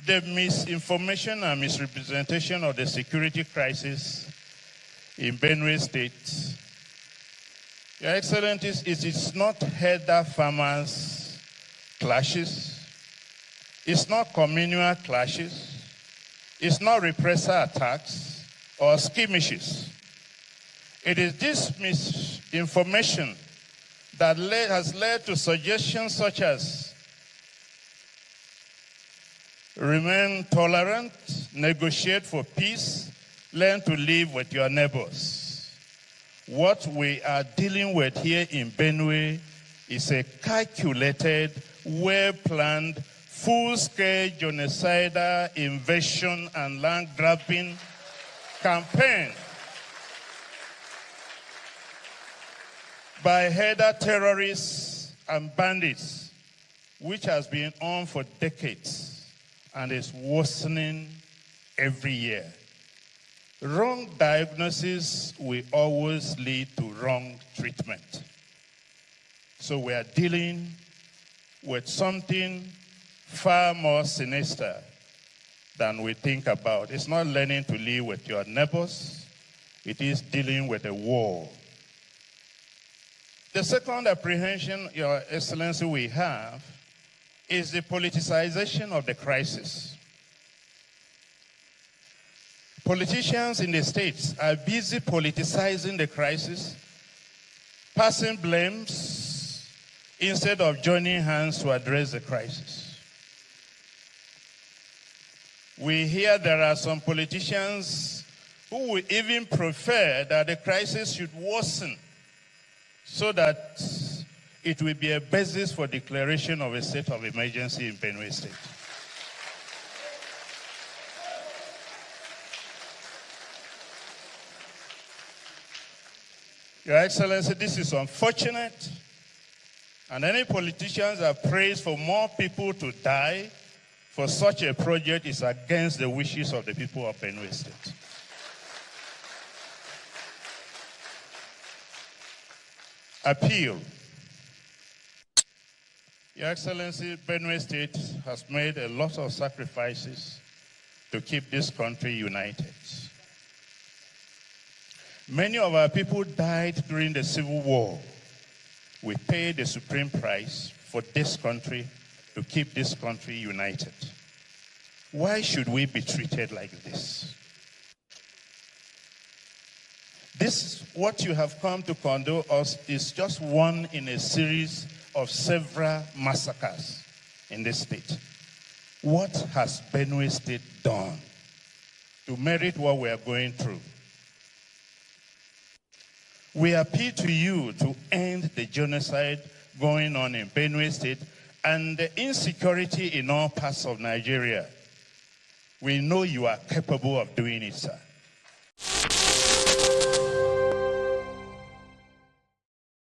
The misinformation and misrepresentation of the security crisis in Benue State, Your Excellencies, it is not herder farmers clashes, it's not communal clashes, it's not repressor attacks or skirmishes. It is this misinformation that has led to suggestions such as remain tolerant, negotiate for peace, learn to live with your neighbors. What we are dealing with here in Benue is a calculated, well-planned, full-scale genocidal invasion and land-grabbing campaign by herder terrorists and bandits, which has been on for decades and is worsening every year. Wrong diagnosis will always lead to wrong treatment. So we are dealing with something far more sinister than we think about. It's not learning to live with your neighbors. It is dealing with a war. The second apprehension, Your Excellency, we have is the politicization of the crisis. Politicians in the states are busy politicizing the crisis, passing blames instead of joining hands to address the crisis. We hear there are some politicians who will even prefer that the crisis should worsen so that it will be a basis for declaration of a state of emergency in Benue State. Your Excellency, this is unfortunate, and any politicians that prays for more people to die for such a project is against the wishes of the people of Benue State. Appeal. Your Excellency, Benue State has made a lot of sacrifices to keep this country united. Many of our people died during the Civil War. We paid the supreme price for this country to keep this country united. Why should we be treated like this? This, what you have come to condone us, is just one in a series of several massacres in this state. What has Benue State done to merit what we are going through? We appeal to you to end the genocide going on in Benue State and the insecurity in all parts of Nigeria. We know you are capable of doing it, sir.